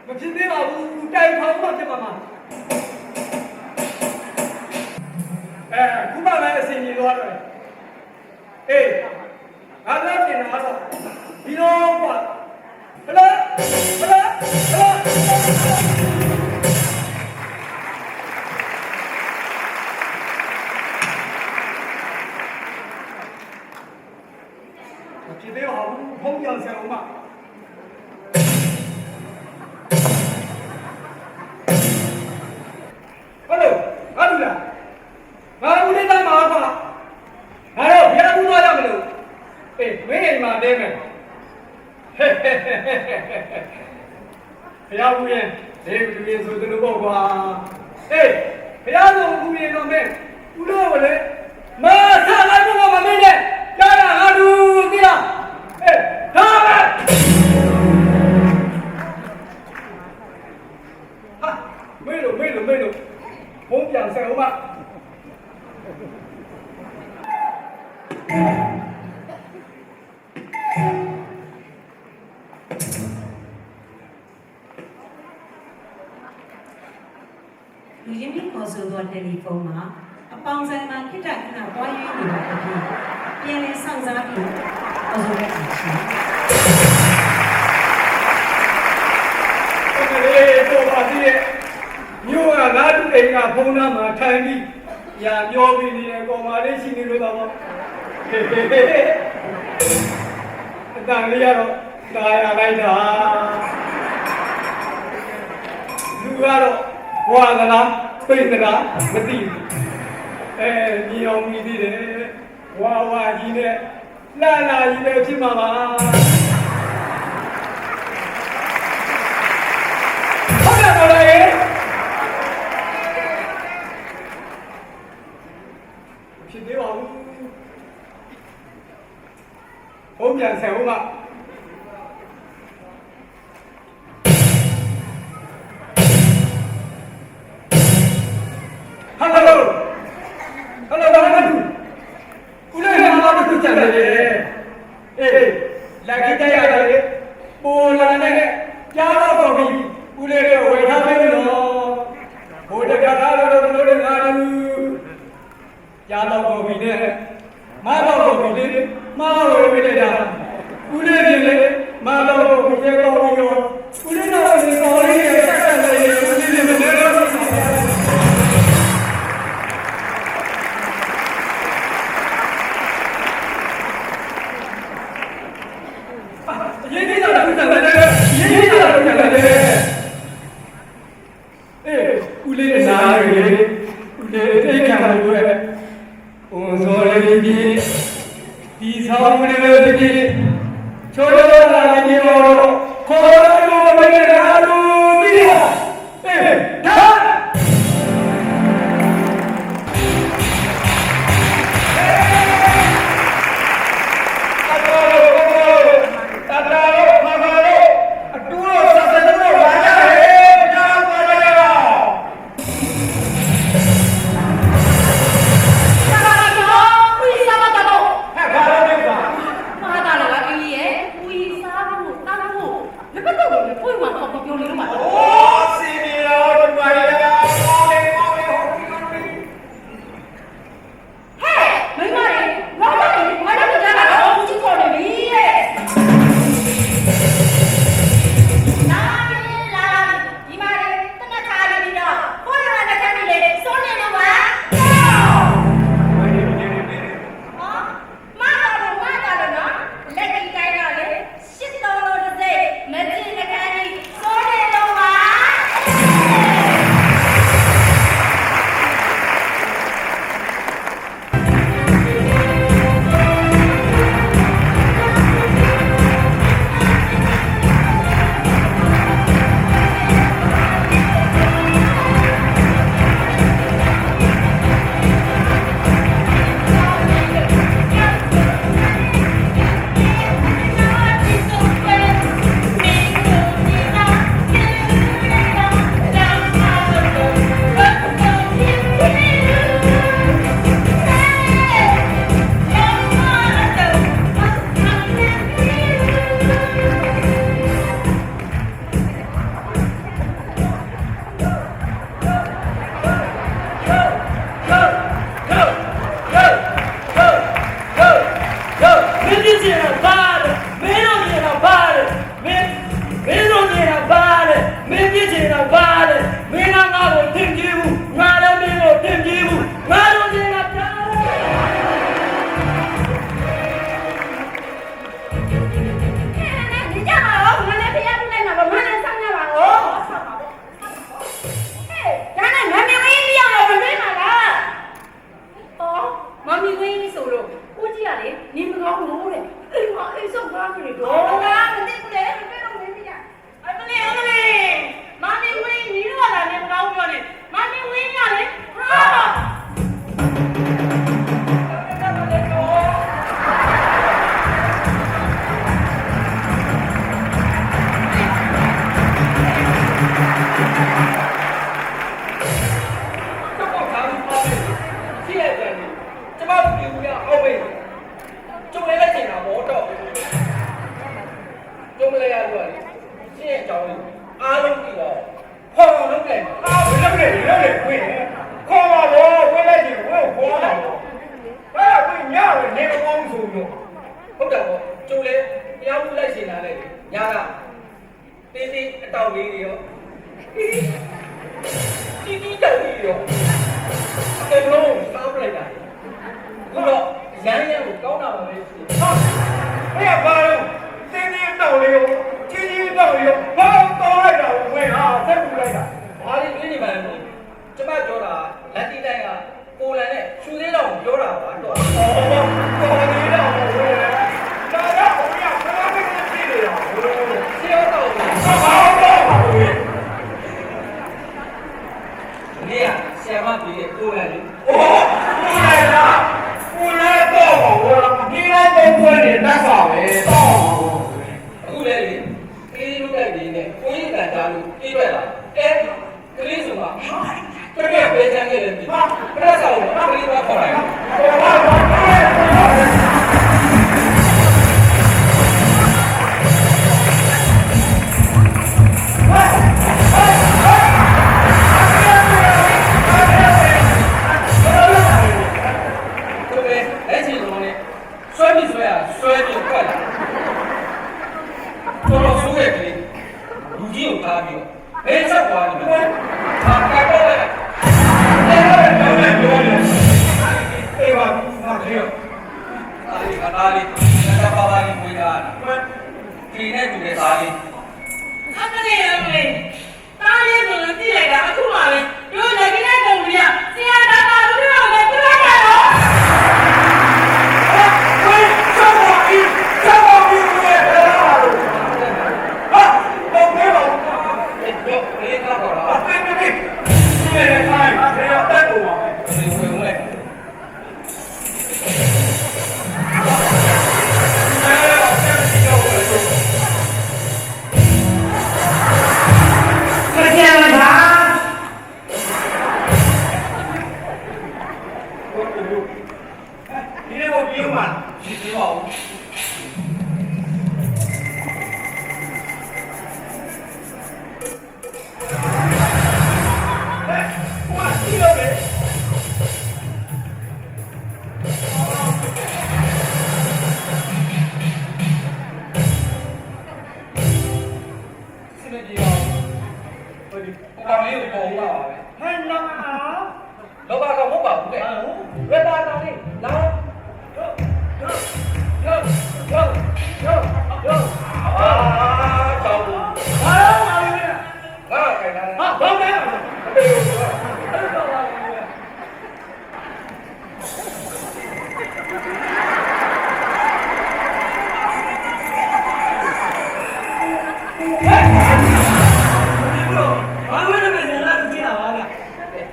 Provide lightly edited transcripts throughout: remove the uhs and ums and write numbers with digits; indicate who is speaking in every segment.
Speaker 1: မဖြစ်သေးပါဘူးတိုင်ခေါင်းမှဖြစ်ပါမှာခုမှလည်းအစီအစဉ်သွားတယ်အေးငါလည်းပြင်လာတော့ဒီတော့ကွာဟလာဖြစ်သေးပါဘူးဖုံးပြန်ဆရာဦးမဘုရားဦးရဲ့ဒေဝတူရင်ဆိုသလိုပေါ့ကွာအေးဘုရားဆိုဦးရင်တော့မဲ့ဦးလို့ကလေမဆာလိုက်ဖို့မမင်းနဲ့ကြားတာငါလူသိလားအေးဒါပဲဟာမေးလို့ဘုံပြန်ဆက်ဦးမ
Speaker 2: လူရင်းပြီးခေါ်ဆိုသောတယ်လီဖုန်းမှာအပေါင်းဆိုင်မှာခိတ္တခဏတွားရွေးနေတာအပြင်ပြန်လည်ဆောင်စားပြီးခေါ်ဆိုရအောင်ရှင်
Speaker 1: ။ပေါ်ပါသေးရဲ့မြို့ကငါတို့အိမ်ကဖုန်းသားမှာထိုင်ပြီးညာပြောပြီးနေတယ်ကောင်မလေးရှိနေလို့တော့အတန်လေးရတော့တာရလိုက်တာလူကတော့ဘွာသလားပိတ်သလားမသိဘူးမြေအောင်မြည်သေးတယ်ဝါကြီးနဲ့လှကြီးပဲဖြစ်မှာပါဟုတ်တယ်မလားဖြစ်သေးပါဘူးဘုံပြန်ဆယ်ဦးကလာကြည့်ကြရတယ်ပေါ်လာနေကြားတော့ပြီဦးလေးတွေဝယ်ထားမယ်နော်ဘိုးတကားတော့ဘလို့လဲငါလူကြားတော့ပြီနဲ့မတော့ပြီလေမဝယ်ပေးလိုက်တာဦးလေးတွေလေမတော့ပြီကျေတော့ပြီရောဦးလေးတော့ဒီကောင်းလေးတွေဆက်ဆက်နေဦးလေးတွေမနေတော့ရေးနေတာကဦးလေးနားရည်ဦးလေးအိတ်ခံလို့ပဲဝန်စောလေးကြီးဒီဆောင်မလေးပဲဒီချိုးတော့လာနေတော့ခေါ်လို့မရတာလို့ပြီးရဒါ
Speaker 2: မ
Speaker 3: ရှင်းအကြောင်းလေးအားလုံးပြီးတော့ခေါ်အောင်လုပ်လိုက်အာဘယ်လုပ်လဲဝင်းခေါ်ပါဘောဝင်းလိုက်ပြီဝင်းခေါ်လာတော့ဘာဝင်းညရနေမကောင်းဆိုလို့ဟုတ်တယ်ပေါ့ကျိုးလေတရားမှုလိုက်ရှင်လာလိုက်ညကတင်းတင်းအတောက်လေးတွေရောတီတောက်လေးရောအကုန်လုံးစားပလိုက်တာခုတော့ရမ်းရမ်းကိုကောင်းတာပါပဲရှိဟာအဲ့ဒါဘာလို့တင်းတင်းတောက်လေးရောကြီးတောက်လေးရောဘာတော့လိုက်တာဝင်းဟာဆက်ပူလိုက်တာဘာလို့ဒီနေမှန်းလို့ကျမပြောတာလက်တီတိုင်ကပိုလန်နဲ့ရှူသေးတော့ပြောတာပါတော့တော်သေးတော့ဝင်းဒါတော့ဘုရားဘယ်လိုဖြစ်နေလဲဆေးရောတော့ဘာတော့ပါဝင်းဒီကဆရာမပြီးတဲ့ပိုလန်လေအိုးပိုလန်တော့ဒီလိုပုံဖွင့်နေတတ်ပါပဲတော့အခုလေအေးလူတိုက်နေနဲ့ကိုကြီးတန်တာလို့ပြေးပဲလားကလေးဆိုမှာတကယ်ပဲချမ်းခဲ့တယ်ဒီပြတ်ဆောင်ကလေးကခေါ်လိုက်ဆွဲပြီးဆွဲကွက်လာတော်တော်ဆိုးရဲ့ကလေးလူကြီးကိုထားပြီးတော့ဘယ်ချက်သွားနေလဲဟာကတော့လေအေးပါဘာလဲအားလေးငါပါပါလေးဝေးတာဒီနဲ့တူတဲ့သားလေး
Speaker 4: အမလေးအမလေးတားလေးဆိုလို့ကြည့်လိုက်တာအခုမှပဲတို့လည်းဒီနေ့ကုန်ပြီဆရာတော်တော်တို့တော့လည်းပြလိုက်တာတော့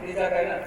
Speaker 3: ဒီစားကိုင်းလား